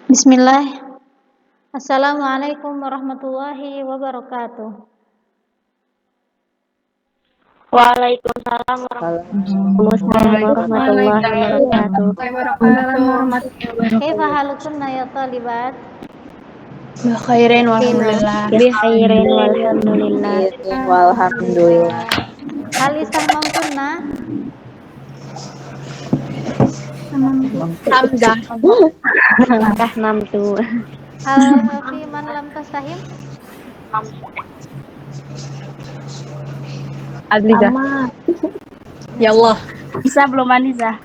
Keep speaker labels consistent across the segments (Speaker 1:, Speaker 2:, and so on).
Speaker 1: Bismillah. Assalamualaikum warahmatullahi wabarakatuh.
Speaker 2: Waalaikumsalam warahmatullahi wabarakatuh.
Speaker 1: Kaifa halukunna ya talibat?
Speaker 3: Khairin walhamdulillah.
Speaker 2: Bikhairin walhamdulillah.
Speaker 4: Walhamdulillah.
Speaker 1: Hal istahmamtunna?
Speaker 3: Hamdah.
Speaker 2: Namtu.
Speaker 1: Hal fi man lam tastahim?
Speaker 3: Adliza. Ya Allah. Bisa belum Aniza?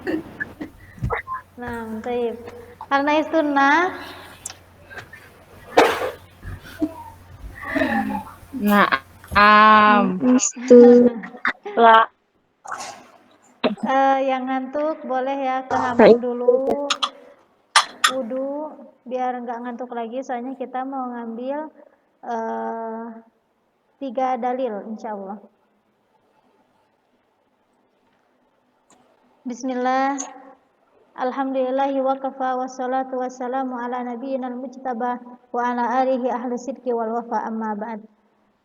Speaker 1: Nah, baik. Hal naistunna?
Speaker 2: La.
Speaker 1: Yang ngantuk boleh ya ke hammam dulu. Wudu biar nggak ngantuk lagi, soalnya kita mau ngambil 3 dalil insyaallah. Bismillah. Alhamdulillahi wa kafa wassalatu wassalamu ala nabiyyinal mujtaba wa ala alihi ahli sidqi wal wafa, amma ba'd.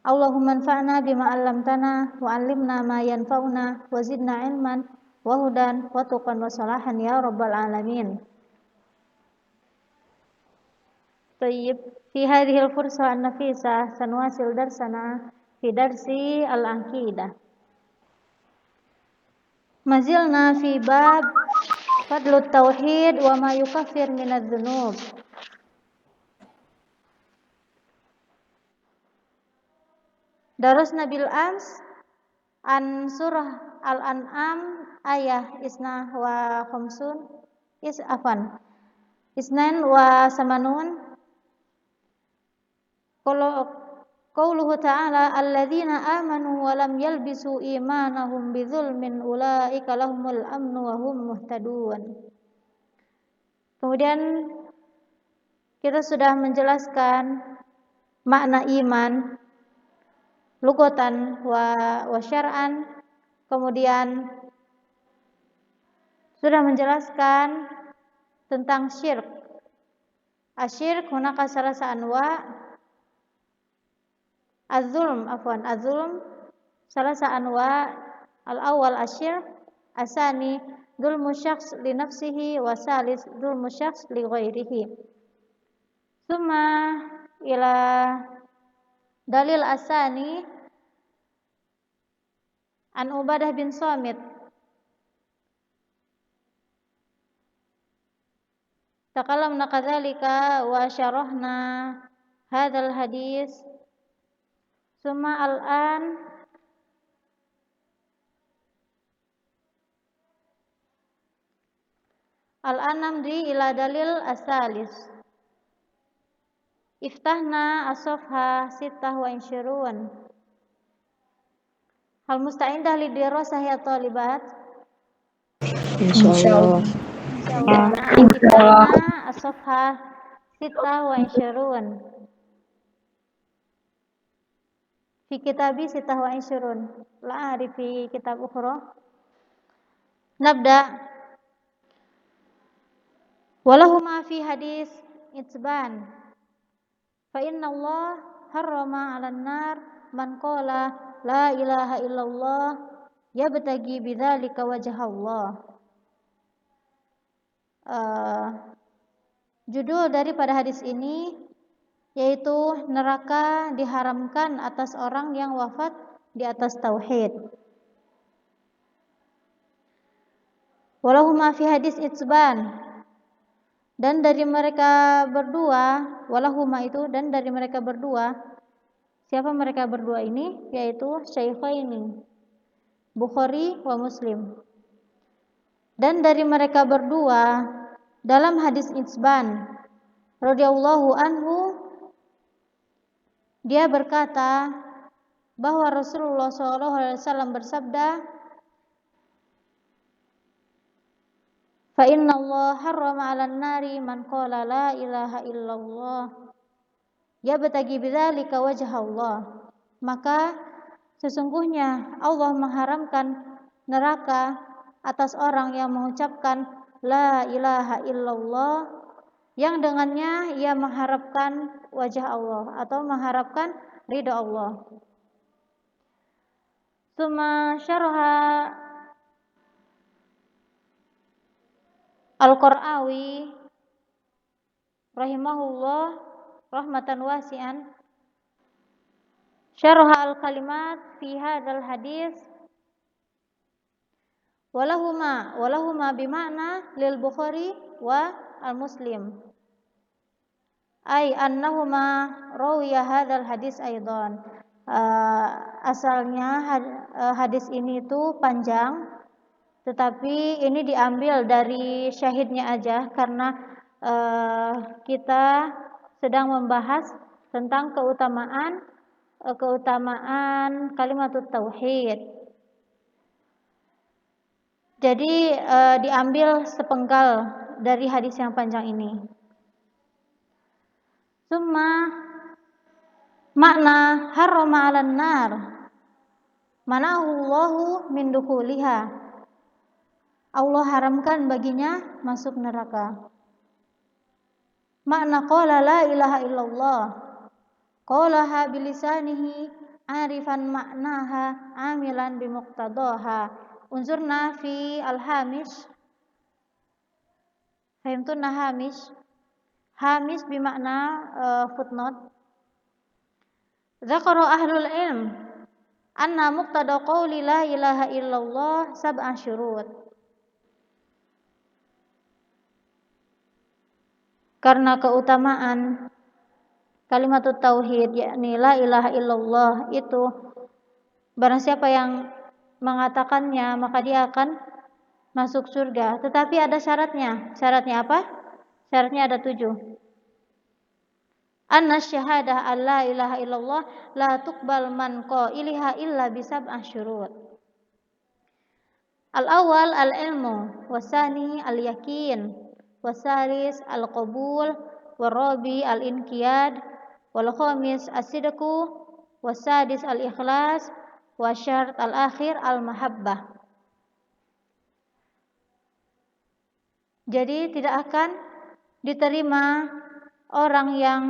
Speaker 1: Allahumma anfa'na bima 'allamtana wa 'allimna ma yanfa'una wa zidna ilman wa hudan wa tuqan wa salahan ya rabbal alamin. Tayyib, fi hadhil fursa an-nafisa sanwasil darsana fi darsi al-aqidah. Mazilna fi bab fadlut tauhid wa ma yukaffir minadz dzunub. Darasna bil ams an surah al-an'am ayah isna wa khamsun isnan wa samanun. Qauluhu ta'ala alladzina amanu wa lam yalbisu imanahum bidzulmin ulaika lahumul amnu wa hum muhtadun. Kemudian kita sudah menjelaskan makna iman lugatan wa syar'an. Kemudian sudah menjelaskan tentang syirk. Asyirk hunaka salasa anwa. Az-zulm salasa anwa. Al-awwal asyirk, asani dzulmu syakhs li nafsihi, wa salis dzulmu syakhs li ghairihi. Summa ila dalil asani an Ubadah bin Samit. Takalamna kadzalika wa syarahna hadzal hadis. Summa al-an namdi ila dalil asalis. Iftahna as-safha 26. Hal musta'indah lidirasah ya talibat?
Speaker 3: Insyaallah.
Speaker 1: Iftahna as-safha 26. Fi kitabi 26. La a'rif fi kitab ukhra. Nabda. Walahuma fi hadis itsban. Fa inna Allah harrama 'alan nar man qala la ilaha illallah yabtagi bidzalika wajha Allah. Judul daripada hadis ini yaitu neraka diharamkan atas orang yang wafat di atas tauhid. Walahuma fi hadis itsban, dan dari mereka berdua, walahuma itu dan dari mereka berdua. Siapa mereka berdua ini? Yaitu Syaikhaini, Bukhari wa Muslim. Dan dari mereka berdua dalam hadis itsban radhiyallahu anhu, dia berkata bahwa Rasulullah SAW bersabda, fa inna Allah harrama 'alan nari man qala la ilaha illallah yabtagi bidzalika wajha Allah. Maka sesungguhnya Allah mengharamkan neraka atas orang yang mengucapkan la ilaha illallah yang dengannya ia mengharapkan wajah Allah atau mengharapkan ridha Allah. Summa syaraha Al-Qara'awi rahimahullah rahmatan wasi'an syaraha al-kalimat fi hadzal hadis walahuma bima'na lil Bukhari wa al-Muslim ay annahuma rawiya hadzal hadis aidan. Asalnya hadis ini itu panjang, tetapi ini diambil dari syahidnya aja karena kita sedang membahas tentang keutamaan kalimatut tauhid. Jadi diambil sepenggal dari hadis yang panjang ini. Summa makna harrama 'alan nar manahu Allahu min dukhuliha. Allah haramkan baginya masuk neraka. Makna qala la ilaha illallah qalaha bilisanihi arifan maknaha amilan bimuqtadaha. Unzurna fi al-hamish. Fahimtuna hamish? Hamish bimakna footnote. Zakara ahlul ilm anna muqtada qawli la ilaha illallah sab'a syurut. Karena keutamaan kalimatut tauhid yakni la ilaha illallah itu barang siapa yang mengatakannya maka dia akan masuk surga, tetapi ada syaratnya. Syaratnya apa? Syaratnya ada 7. Anna syahadah an la ilaha illallah la tuqbal man qailiha illa bisab'a syurut. Al-awwal al-ilmu, wasani al-yakin, wasalis al-qabul, warabi al-inqiyad, wal khamis as-sidqu, wasadis al-ikhlas, wasyart al-akhir al-mahabbah. Jadi tidak akan diterima orang yang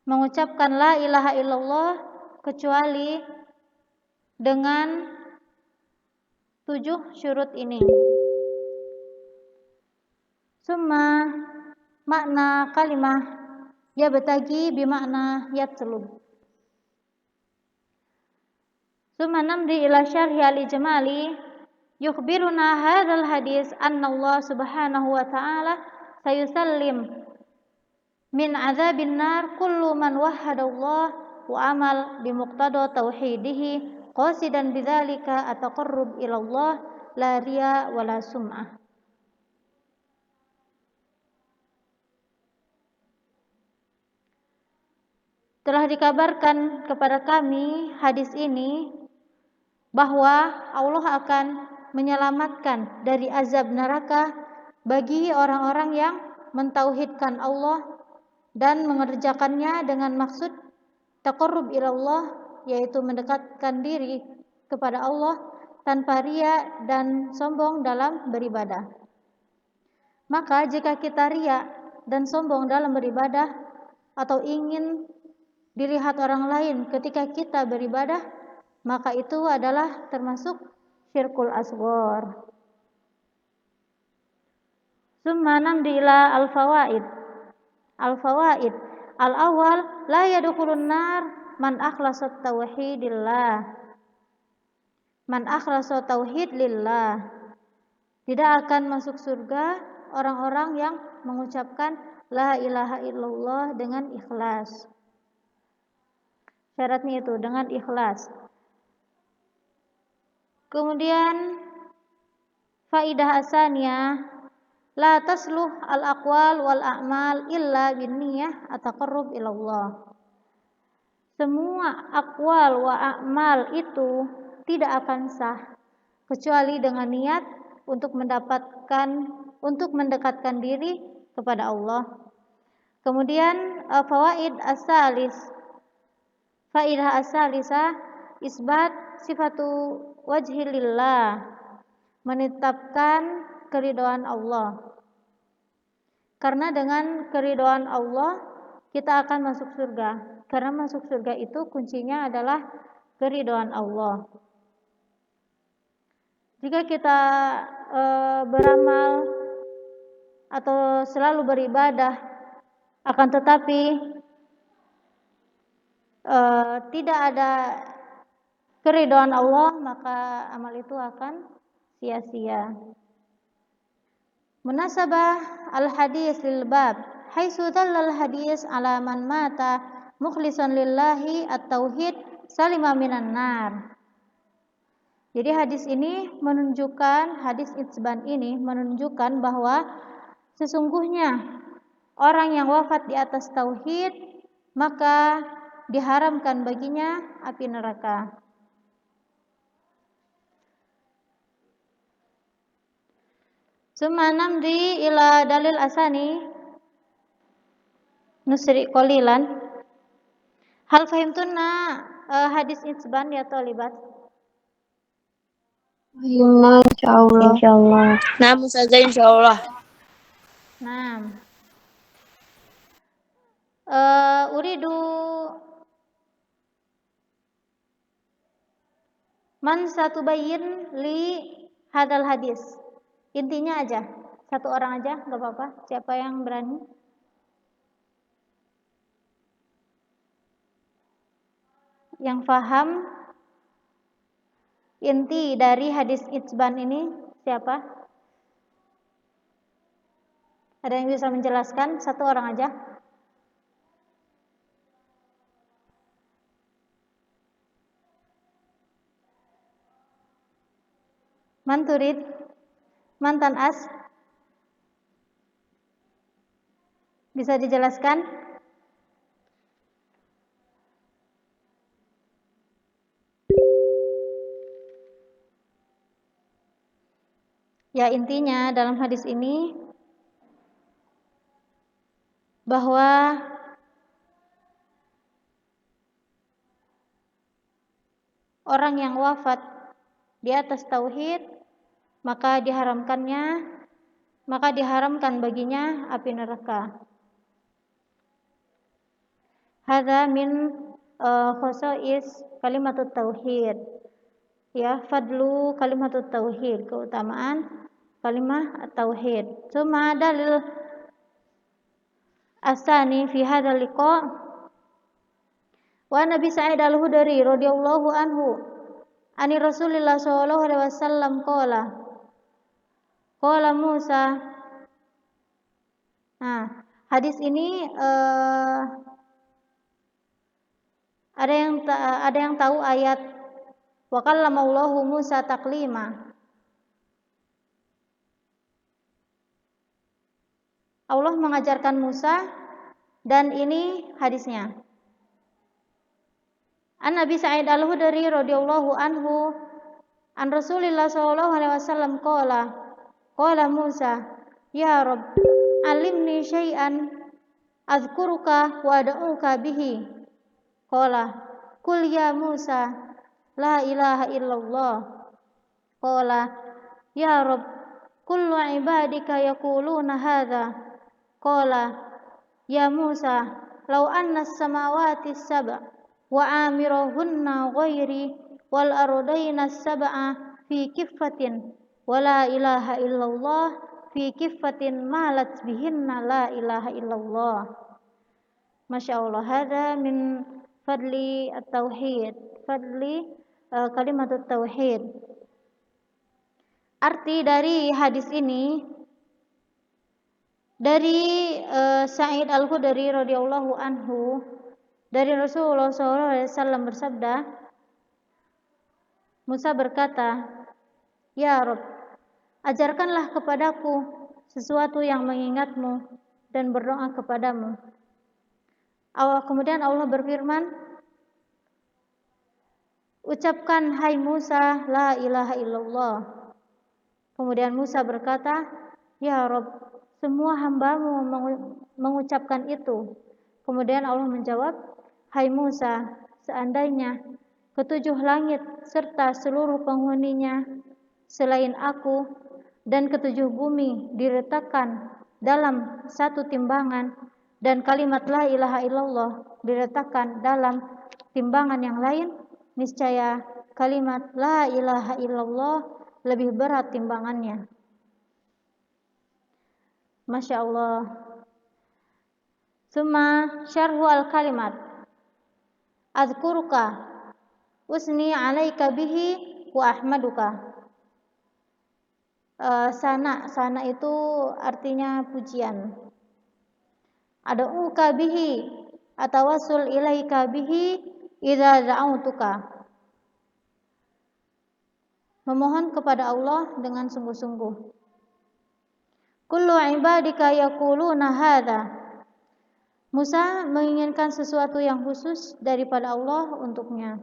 Speaker 1: mengucapkan la ilaha illallah kecuali dengan 7 syurut ini. Summa makna kalimah yabtagi bimakna yatlub. Summa namdi ila syarhi al-ijmali yukhbiruna hadzal hadis anna Allah subhanahu wa ta'ala sayusallim min azabin nar kullu man wahhada Allah wa amal bimuqtada tauhidihi qasidan bidzalika ataqarrub ila Allah la riya wala sum'ah. Telah dikabarkan kepada kami hadis ini bahwa Allah akan menyelamatkan dari azab neraka bagi orang-orang yang mentauhidkan Allah dan mengerjakannya dengan maksud taqarrub ilallah, yaitu mendekatkan diri kepada Allah tanpa riya dan sombong dalam beribadah. Maka jika kita riya dan sombong dalam beribadah atau ingin dilihat orang lain ketika kita beribadah, maka itu adalah termasuk syirkul asghar. Summa namdi ila al-fawaid. Al-fawaid al-awwal la yadkhulun nar man akhlasa tauhidillah. Man akhlasa tauhid lillah. Tidak akan masuk surga orang-orang yang mengucapkan la ilaha illallah dengan ikhlas. Syaratnya itu dengan ikhlas. Kemudian faidah asaniyah la tasluh al-aqwal wal a'mal illa binniyah ataqarrub ilallah. Semua aqwal wa a'mal itu tidak akan sah kecuali dengan niat untuk mendekatkan diri kepada Allah. Kemudian fawaid as-salis. Faidah as-salisa isbat sifatu wajhi lillah, menetapkan keridhaan Allah. Karena dengan keridhaan Allah kita akan masuk surga. Karena masuk surga itu kuncinya adalah keridhaan Allah. Jika kita beramal atau selalu beribadah, akan tetapi tidak ada keridhaan Allah, maka amal itu akan sia-sia. Munasabah al-hadis lil bab, haitsu dallal hadis ala man mata mukhlishan lillahi at-tauhid salima minan nar. Jadi hadis ini menunjukkan, hadis itsban ini menunjukkan bahwa sesungguhnya orang yang wafat di atas tauhid maka diharamkan baginya api neraka. Summa namdi ila dalil asani nusri qalilan. Hal fahimtunna hadis itsban ya talibat?
Speaker 2: Fahimna insyaallah. Insyaallah.
Speaker 3: Nah, Ustazah insyaallah.
Speaker 1: Nah, uridu man satubayyin li hadal hadis. Intinya aja, satu orang aja, nggak apa-apa. Siapa yang berani? Yang paham inti dari hadis itsban ini siapa? Ada yang bisa menjelaskan? Satu orang aja. Manturid, mantan as, bisa dijelaskan? Ya, intinya dalam hadis ini bahwa orang yang wafat di atas tauhid maka diharamkan baginya api neraka. Hadza min khosais kalimatut tauhid. Ya, fadlu kalimatut tauhid, keutamaan kalimah tauhid. Summa dalil asani fi hadzal liqa wa Nabi Sa'id al-Khudri radhiyallahu anhu ani Rasulillah sallallahu alaihi wasallam qala Musa. Nah, hadis ini ada yang tahu ayat wa kallamallahu Musa taklima. Allah mengajarkan Musa, dan ini hadisnya. An Nabi Sa'id al-Khudri radhiyallahu anhu an Rasulillah sallallahu alaihi wasallam qala Musa ya Rabb alimni syai'an azkuruka wa ad'uka bihi. Qala qul ya Musa la ilaha illallah. Qala ya Rabb kullu ibadika yaquluna hadza. Qala ya Musa law anna as-samawati as-sab'a wa amiruhunna ghairi wal ardaina as-sab'a fi kiffatin wa la ilaha illallah fi kiffatin malat bihinna la ilaha illallah. Masya Allah, hadza min fadli at-tauhid, fadli kalimatut tauhid. Arti dari hadis ini dari Sa'id al-Khudri radhiyallahu anhu, dari Rasulullah SAW bersabda, Musa berkata, ya Rabb, ajarkanlah kepadaku sesuatu yang mengingatmu dan berdoa kepadamu. Kemudian Allah berfirman, ucapkan hai Musa la ilaha illallah. Kemudian Musa berkata, ya Rabb, semua hambamu mengucapkan itu. Kemudian Allah menjawab, hai Musa, seandainya ketujuh langit serta seluruh penghuninya selain aku dan ketujuh bumi diletakkan dalam satu timbangan dan kalimat la ilaha illallah diletakkan dalam timbangan yang lain, niscaya kalimat la ilaha illallah lebih berat timbangannya. Masya Allah. Summa syarhu al-kalimat. Azkuruka usni alaika bihi wa ahmaduka. Sana itu artinya pujian. Ad'uka bihi atawassul ilaika bihi idza da'autuka. Memohon kepada Allah dengan sungguh-sungguh. Kullu ibadika yaquluna hadza. Musa menginginkan sesuatu yang khusus daripada Allah untuknya.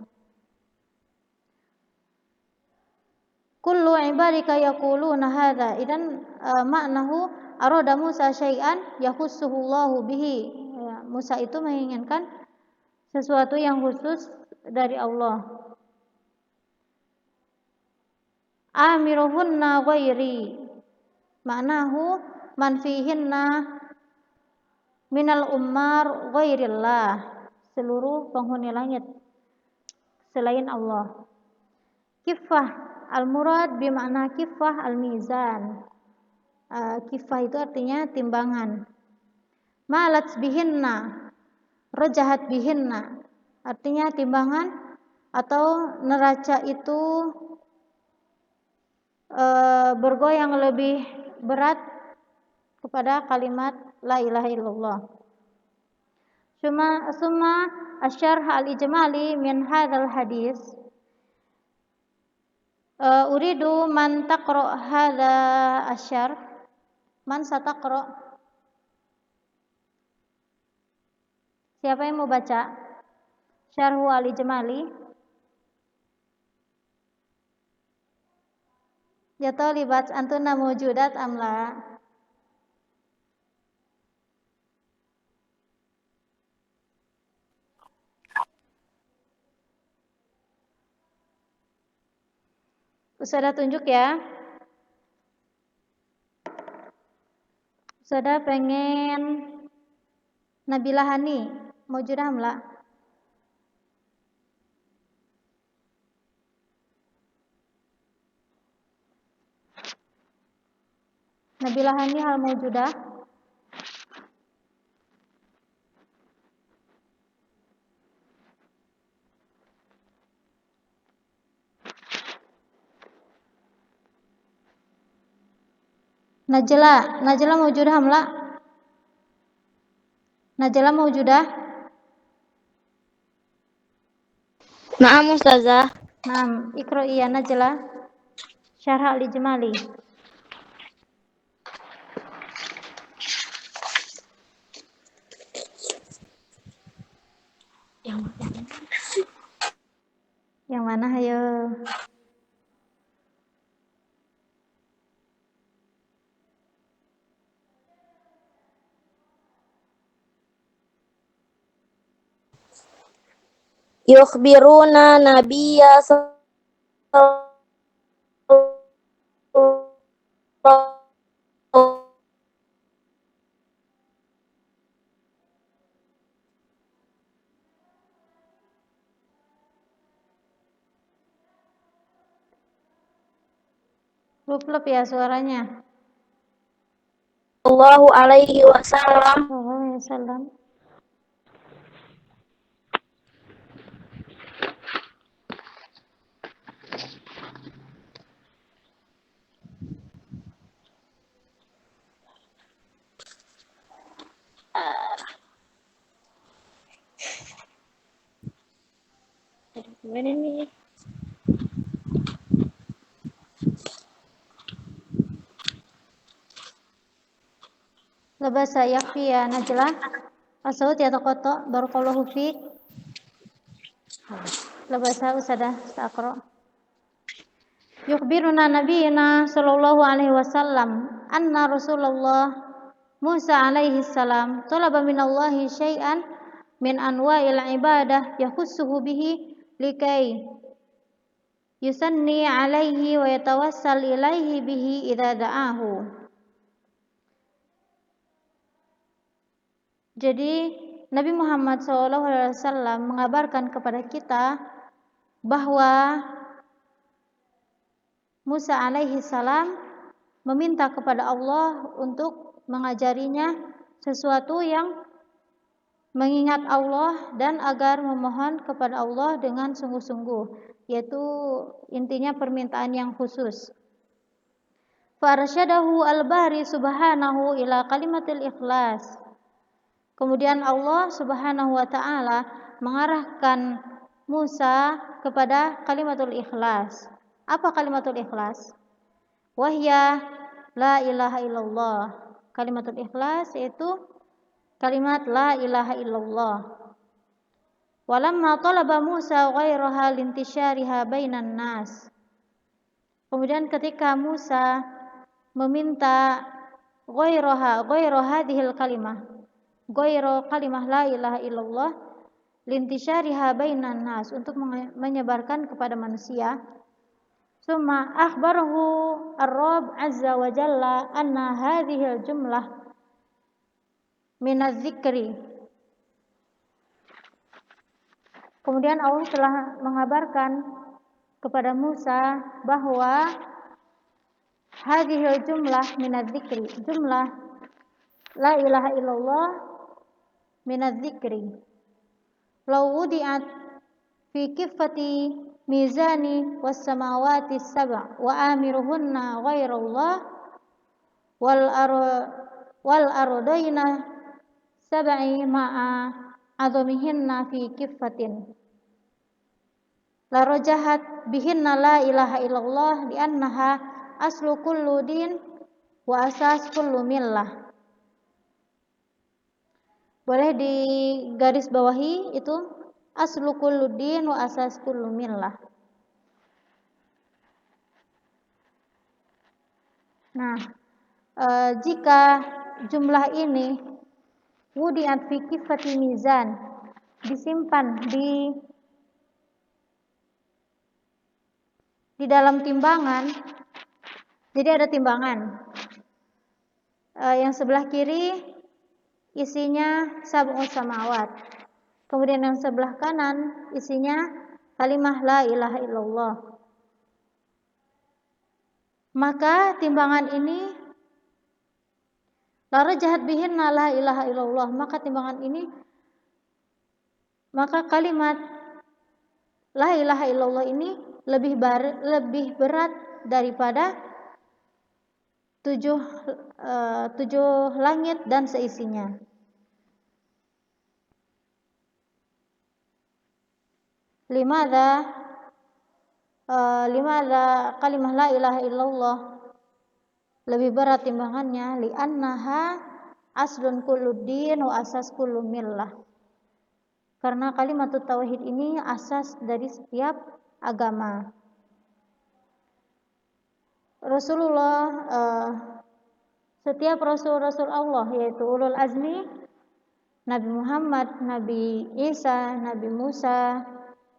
Speaker 1: Kullu ibadika yaquluna hadza. Idan maknahu arada Musa syai'an yakhussuhu Allahu bihi. Ya, Musa itu menginginkan sesuatu yang khusus dari Allah. Amiruhunna ghairi. Maknahu man fihinna minal ummar ghairillah, seluruh penghuni langit selain Allah. Kiffah al-murad bermakna kiffah al-mizan. Kiffah itu artinya timbangan. Malat bihinna, rajahat bihinna, artinya timbangan atau neraca itu bergoyang lebih berat kepada kalimat la ilaha illallah. Summa asyarh al-ijmali min hadzal hadis. Uridu man taqra hadza asyarh. Man sataqra? Siapa yang mau baca? Syarhu al-ijmali. Ya talibat antuna mawjudat amla. Ustazah tunjuk ya. Ustazah pengen Nabila Hani, mawjudah amla? Nabila Hani hal mawjudah? Najla mawjudah amla? Najla mawjudah?
Speaker 2: Na'am Ustazah.
Speaker 1: Naam, iqra'i ya Najla. Syarh al-ijmali. Yang mana hayo?
Speaker 2: Yukhbiruna nabiyya
Speaker 1: Lup ya suaranya.
Speaker 2: sallallahu alaihi wasallam.
Speaker 1: Sallallahu alaihi wasallam.
Speaker 2: Gimana nih?
Speaker 1: Labasa yakfi ya Najla. As-saut yataqatta. Barakallahu fiik. Labasa usadah ta'qra. Yukhbiruna nabiyina sallallahu alaihi wasallam anna Rasulullah Musa alaihi salam talaba minallahi syai'an min anwa'il ibadah yakhussuhu bihi likai yusanni alaihi wa yatawassal ilaihi bihi idza da'ahu. Jadi Nabi Muhammad SAW mengabarkan kepada kita bahwa Musa alaihi salam meminta kepada Allah untuk mengajarinya sesuatu yang mengingat Allah dan agar memohon kepada Allah dengan sungguh-sungguh, yaitu intinya permintaan yang khusus. Farsyadahu al-bari subhanahu ila kalimatil ikhlas. Kemudian Allah Subhanahu wa taala mengarahkan Musa kepada kalimatul ikhlas. Apa kalimatul ikhlas? Wahya la ilaha illallah. Kalimatul ikhlas yaitu kalimat la ilaha illallah. Walamma talaba Musa ghairaha lintishariha bainan nas. Kemudian ketika Musa meminta ghaira hadhil kalimah, ghaira kalimah la ilaha illallah lintishariha bainan nas, untuk menyebarkan kepada manusia. Summa akhbarahu ar-Rabb azza wa jalla anna hadhil jumlah minaz-zikri. Kemudian Allah telah mengabarkan kepada Musa bahwa hadhil jumlah minaz-zikri, jumlah la ilaha illallah minaz-zikri, law wudi'at fi kiffati mizani was samawati sab' wa amiruhunna ghairallah wal ardaina sab'i ma'a azumihinna fi kiffatin la rajahat bihinna la ilaha illallah li'annaha aslu kullu din wa asas kullu millah. Boleh digaris bawahi itu aslu kullu din wa asas kullu millah. Nah, jika jumlah ini wudi'at fi kiffati mizan, disimpan di dalam timbangan. Jadi ada timbangan. Yang sebelah kiri isinya sab'u samawat. Kemudian yang sebelah kanan isinya kalimah la ilaha illallah. Maka timbangan ini la rajahat bihinna la ilaha illallah, maka kalimat la ilaha illallah ini lebih berat daripada tujuh langit dan seisinya. Limadha kalimah la ilaha illallah lebih berat timbangannya? Li'annaha aslun kulluddin wa asas kullu millah. Karena kalimat tauhid ini asas dari setiap agama. Rasulullah, setiap rasul-rasul Allah, yaitu ulul azmi, Nabi Muhammad, Nabi Isa, Nabi Musa,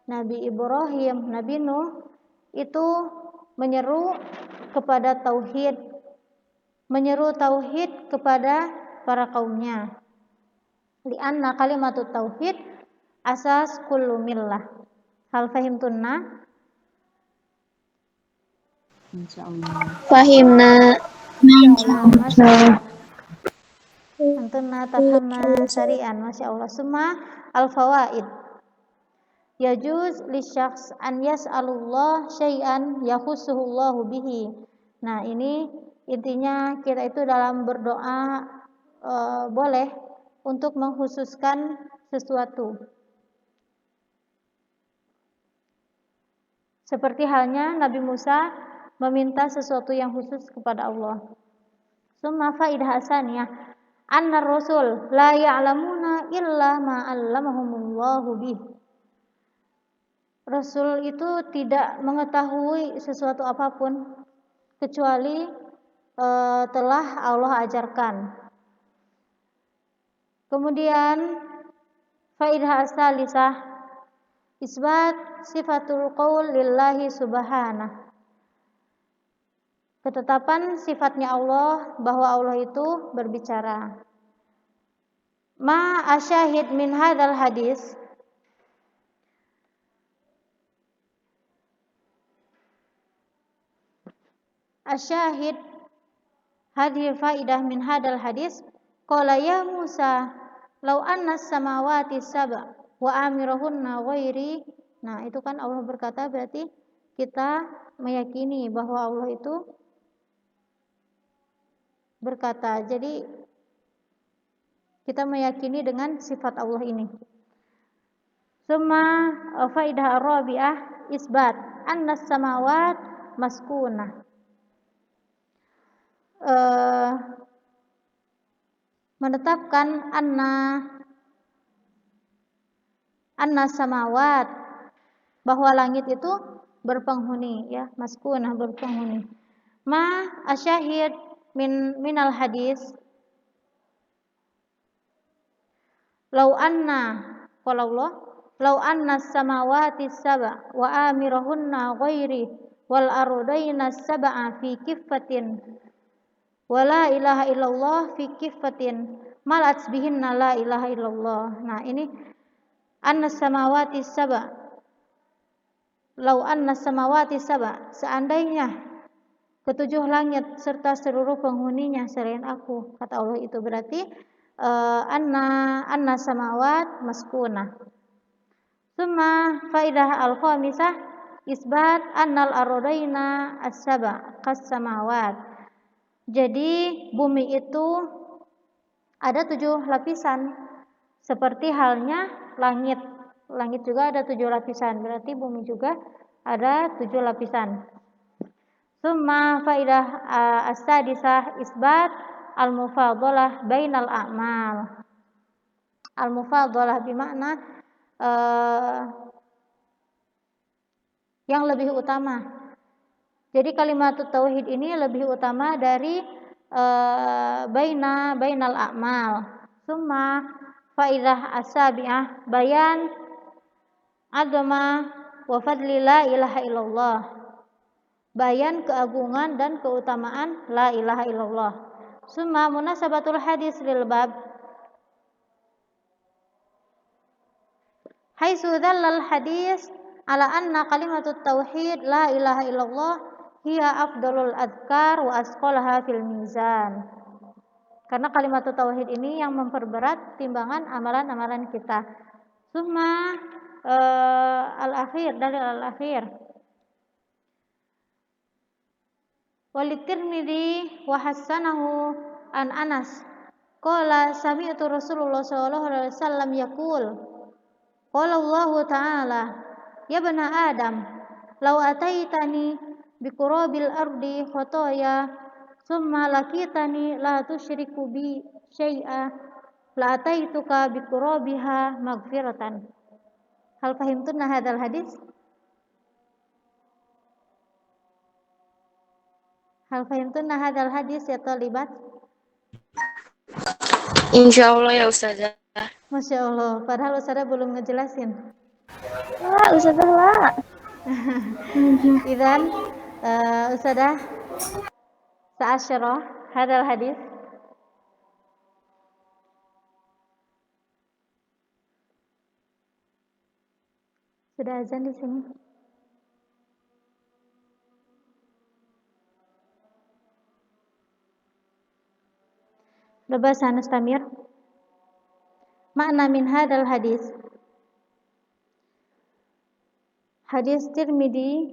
Speaker 1: Nabi Ibrahim, Nabi Nuh, itu menyeru kepada tauhid, kepada para kaumnya. Li'anna kalimatut tauhid asas kullu millah. Hal fahimtunna?
Speaker 4: Insyaallah.
Speaker 2: Fahimna.
Speaker 1: Antunna tafhamna syari'an, Masya Allah. Summa al-fawaid. Yajuz li syakhs an yas'alullah syai'an yakhusuhullahu bihi. Nah, ini intinya kita itu dalam berdoa boleh untuk mengkhususkan sesuatu. Seperti halnya Nabi Musa meminta sesuatu yang khusus kepada Allah. Summa faidah hasaniyah anna rasul la ya'lamuna illa ma 'allamahumullahu bih. Rasul itu tidak mengetahui sesuatu apapun kecuali telah Allah ajarkan. Kemudian faidah asalisah isbat sifatul qaul lillahi subhanahu. Ketetapan sifatnya Allah, bahwa Allah itu berbicara. Ma asyahid min hadzal hadis. Asyahid hadhihi faidah min hadzal hadis. Qala ya Musa, law anna samawati sab'a wa amirahunna ghairi. Nah, itu kan Allah berkata, berarti kita meyakini bahwa Allah itu berkata. Jadi kita meyakini dengan sifat Allah ini. Summa faidah ar-rabi'ah isbat anna samawat maskunah. Menetapkan anna samawat, bahwa langit itu berpenghuni, ya, maskunah, berpenghuni. Ma asyahid minal hadis. Lau anna, qala Allah, lau anna samawati sab'a wa amirahunna ghairi wal ardaina sab'a fi kiffatin wa la ilaha illallah fi kiffatin malat bihinna la ilaha illallah. Nah, ini anna samawati sab'a. Lau anna samawati sab'a, seandainya ketujuh langit serta seluruh penghuninya selain aku, kata Allah, itu berarti anna samawat maskunah. Summa faidah al-khamisah isbat annal ardaina as-sab'a kas samawat. Jadi bumi itu ada 7 lapisan, seperti halnya langit. Langit juga ada 7 lapisan, berarti bumi juga ada 7 lapisan. Summa faidah as-sadisah isbat al-mufadalah bainal a'mal. Al-mufadalah bermakna yang lebih utama. Jadi kalimat tauhid ini lebih utama dari bainal a'mal. Summa faidah as-sabi'ah bayan agama wa fadli la ilaha illallah. Bayan keagungan dan keutamaan la ilaha illallah. Summa munasabatul hadis lil bab. Haitsu dallal hadis ala anna kalimatut tauhid la ilaha illallah hiya afdalul adhkar wa asqalaha fil mizan. Karena kalimat tauhid ini yang memperberat timbangan amalan-amalan kita. Summa al-akhir, dalil al-akhir. Walitirmidzi wa hasanahu an Anas qala sami'tu Rasulullah sallallahu alaihi wasallam yaqul qala Allah ta'ala ya bani Adam law ataitani biqurabil ardi khotoya summa lakitani la tusyriku bi syai'a la ataituka biqurabiha maghfiratan. Hal fahimtunna hadzal hadis? Hal fahimtunna hadzal hadis ya talibat?
Speaker 2: Insyaallah ya Ustazah.
Speaker 1: Masya Allah, padahal Ustazah belum ngejelasin.
Speaker 2: Ustazah lah.
Speaker 1: Idzan Ustazah sa'asyara hadzal hadis. Sudah azan di sini. Labas hanastamir. Makna min hadzal hadis. Hadis Tirmidzi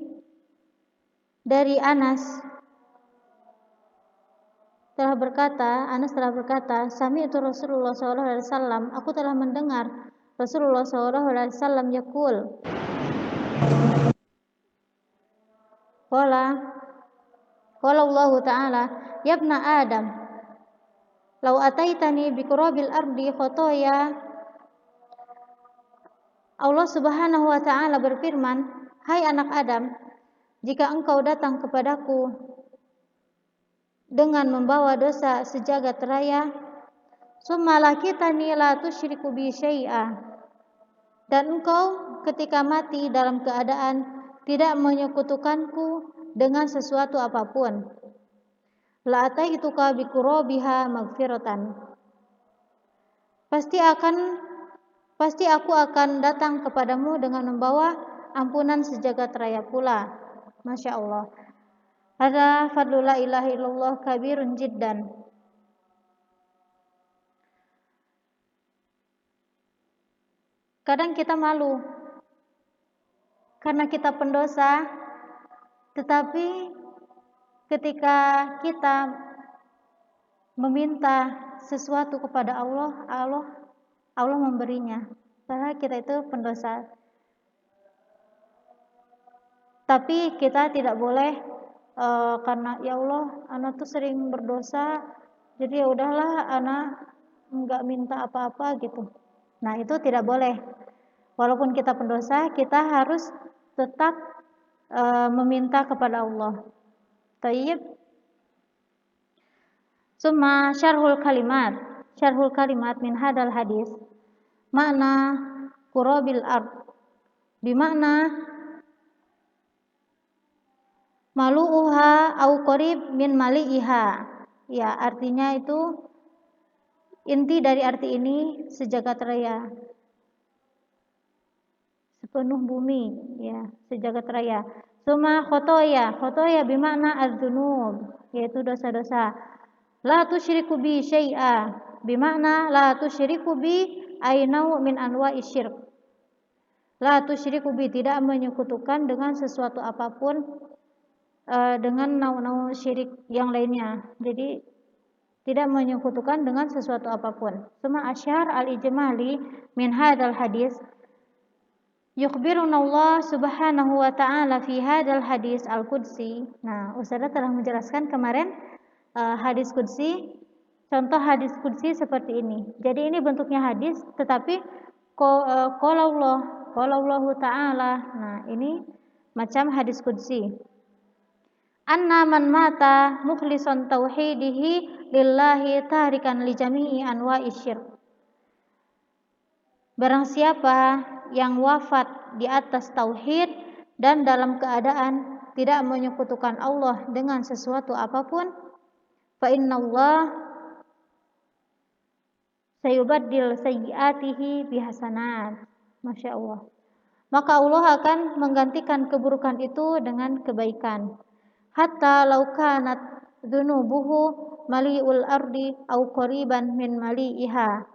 Speaker 1: dari Anas telah berkata, sami'tu Rasulullah sallallahu alaihi wasallam, aku telah mendengar Rasulullah sallallahu alaihi wasallam yaqul. Qala Allah Ta'ala, ya ibna Adam, law ataitani biqurabil ardi khotoya. Allah Subhanahu wa Ta'ala berfirman, hai anak Adam, jika engkau datang kepadaku dengan membawa dosa sejagat raya, summa lakitani la tusyriku bi syai'a, dan engkau ketika mati dalam keadaan tidak menyekutukanku dengan sesuatu apapun, la ataituka biqurabiha maghfiratan, pasti aku akan datang kepadamu dengan membawa ampunan sejagat raya pula. Masya Allah. Hadza fadlu la ilaha illallah kabirun jiddan. Kadang kita malu karena kita pendosa, tetapi ketika kita meminta sesuatu kepada Allah memberinya. Padahal kita itu pendosa. Tapi kita tidak boleh karena ya Allah, anak tuh sering berdosa, jadi ya udahlah anak enggak minta apa-apa gitu. Nah, itu tidak boleh. Walaupun kita pendosa, kita harus tetap meminta kepada Allah. Tayyib. Summa syarhul kalimat min hadal hadis. Makna qurabil ard bimakna malu'uha au qarib min mali'iha. Ya, artinya itu inti dari arti ini sejagat raya, sepenuh bumi, ya, sejagat raya. Summa khotoya bimakna az-dzunub, yaitu dosa-dosa. La tusyriku bi syai'a bimakna la tusyriku bi ainau min anwa'i syirk. La tusyriku bi, tidak menyekutukan dengan sesuatu apapun dengan nau-nau syirik yang lainnya. Jadi tidak menyekutukan dengan sesuatu apapun. Suma asyar al-ijmali min hadal hadis yukhbiruna Allah subhanahu wa ta'ala fi hadal hadis al-qudsi. Nah, Ustazah telah menjelaskan kemarin hadis qudsi. Contoh hadis qudsi seperti ini. Jadi ini bentuknya hadis, tetapi qala Allah ta'ala. Nah, ini macam hadis qudsi. Anna man mata mukhlisan tauhidihi lillahi tarikan li jami'i anwa'i syirk. Barang siapa yang wafat di atas tauhid dan dalam keadaan tidak menyekutukan Allah dengan sesuatu apapun, fa innallaha sayubaddil sayyiatihi bihasanat. Masya Allah. Maka Allah akan menggantikan keburukan itu dengan kebaikan. Hatta laukanat dzunubuhu mali'ul ardi au qariban min mali'iha.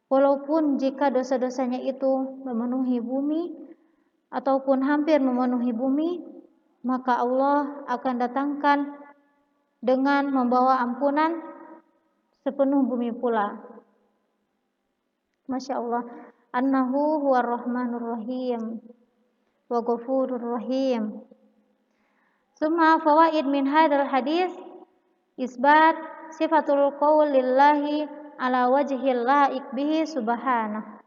Speaker 1: Walaupun jika dosa-dosanya itu memenuhi bumi ataupun hampir memenuhi bumi, maka Allah akan datangkan dengan membawa ampunan sepenuh bumi pula. Masya Allah. Annahu huwar rahmanur rahim wa ghafurur rahim. Summa fawaid min hadzal hadis isbat sifatul qaul lillahi ala wajhil laik bihi subhanahu.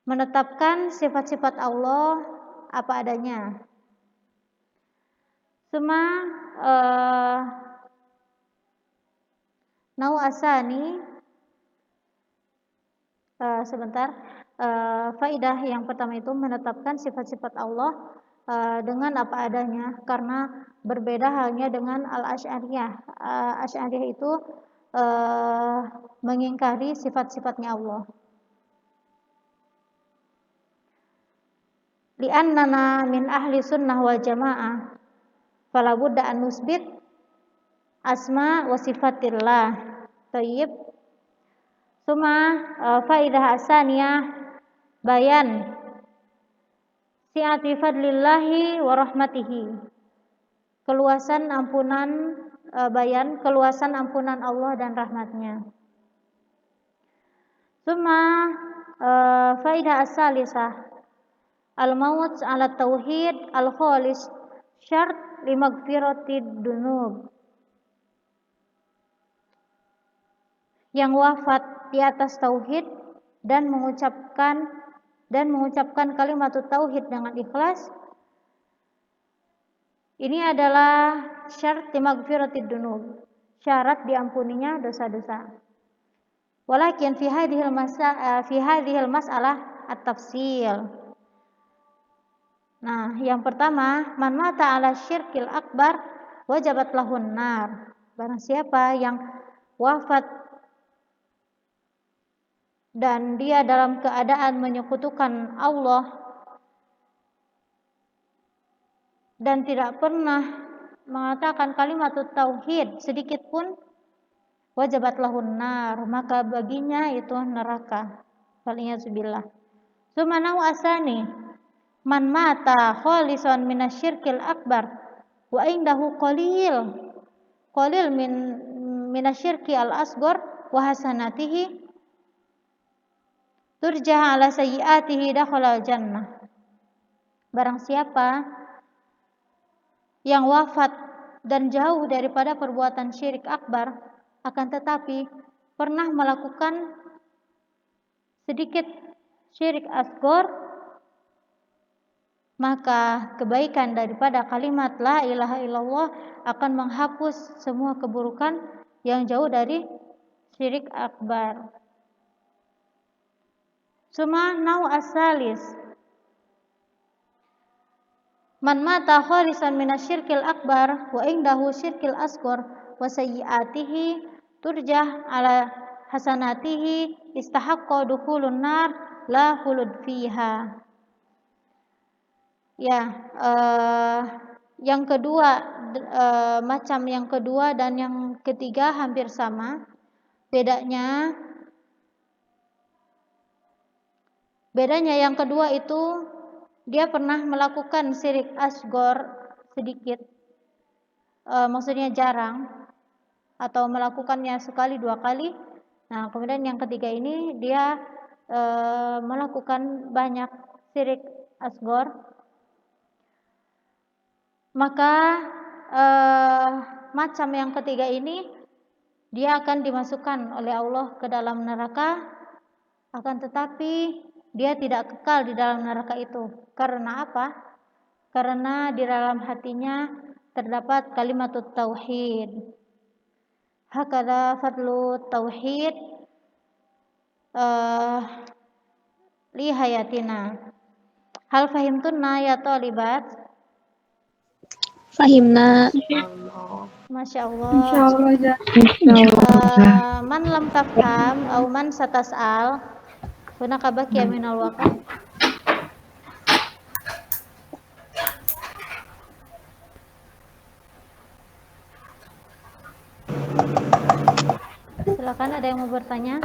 Speaker 1: Menetapkan sifat-sifat Allah apa adanya. Summa nau asani faidah yang pertama itu menetapkan sifat-sifat Allah dengan apa adanya, karena berbeda halnya dengan al-Asy'ariyah. Asy'ariyah itu mengingkari sifat-sifatnya Allah. Li'annana min ahli sunnah wal jamaah fala budda an nusbit asma wa sifatillah. Thayyib. Suma faidah asaniyah bayan si'ati fadlillahi wa rahmatihi. Keluasan ampunan keluasan ampunan Allah dan rahmatnya. Summa faidah as-salisah al-maut ala tauhid al-khalis syart li maghfiratid dunub. Yang wafat di atas tauhid dan mengucapkan kalimat tauhid dengan ikhlas, ini adalah syarat maghfiratid dunub, syarat diampuninya dosa-dosa. Walakin fi hadhil mas'alah at-tafsil. Nah, yang pertama, man mata ala syirkil akbar wajabat lahun nar. Barang siapa yang wafat dan dia dalam keadaan menyekutukan Allah dan tidak pernah mengatakan kalimat tauhid sedikit pun, wajabat lahun nar, maka baginya itu neraka. Waliyadzubillah. Sumanau asani man mata khalisan minasyirkil akbar wa indahu qalil minasyirki al asghar wa hasanatihi turjah ala sayyiatihi dakhala jannah. Barang siapa yang wafat dan jauh daripada perbuatan syirik akbar, akan tetapi pernah melakukan sedikit syirik asghar, maka kebaikan daripada kalimat la ilaha illallah akan menghapus semua keburukan yang jauh dari syirik akbar. Suma nau asalis man mata khalisan minasyirkil akbar wa indahu syirkil asghar wa sayyiatihi turjah ala hasanatihi istahaqqa dukhulun nar la khulud fiha. Ya, yang kedua, macam yang kedua dan yang ketiga hampir sama. Bedanya yang kedua itu dia pernah melakukan syirik asghar sedikit, maksudnya jarang, atau melakukannya sekali dua kali. Nah, kemudian yang ketiga ini dia melakukan banyak syirik asghar, maka macam yang ketiga ini dia akan dimasukkan oleh Allah ke dalam neraka, akan tetapi dia tidak kekal di dalam neraka itu. Karena apa? Karena di dalam hatinya terdapat kalimatut tauhid. Hakada fadlu tauhid li hayatina. Hal fahimtunna ya talibat?
Speaker 2: Fahimna.
Speaker 1: Masya Allah.
Speaker 3: Insyaallah.
Speaker 1: Man lam tafham au man satas'al hunaka baqiya minal waqt. Silakan, ada yang mau bertanya?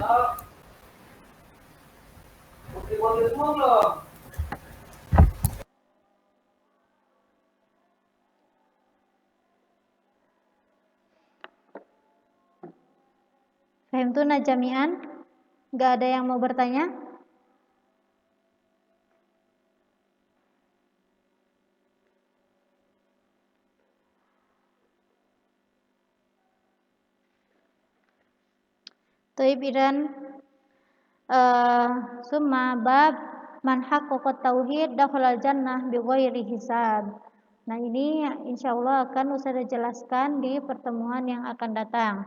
Speaker 1: Fahimtuna jami'an? Gak ada yang mau bertanya? Taib idan summa bab man haqqaqa tauhid dakhalal jannah bighairi hisab. Nah, ini insyaallah akan Ustaz jelaskan di pertemuan yang akan datang.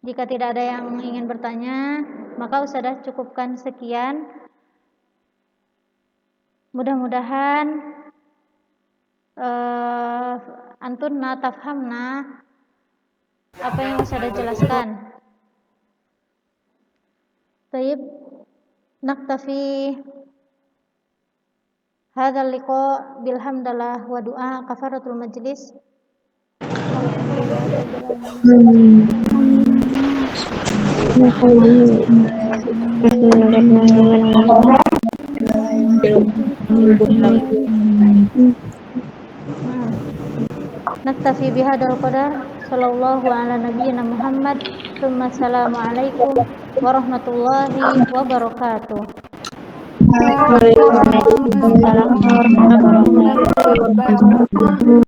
Speaker 1: Jika tidak ada yang ingin bertanya, maka Ustaz cukupkan sekian. Mudah-mudahan antunna tafhamna apa yang Ustaz jelaskan. Taib, naktafi hadzal liqa bilhamdalillah wa du'a kafaratul majlis. Naktafi bihadzal qadar. Sallallahu ala nabiyyina Muhammad. Assalamualaikum warahmatullahi wabarakatuh.
Speaker 2: Waalaikumsalam warahmatullahi wabarakatuh.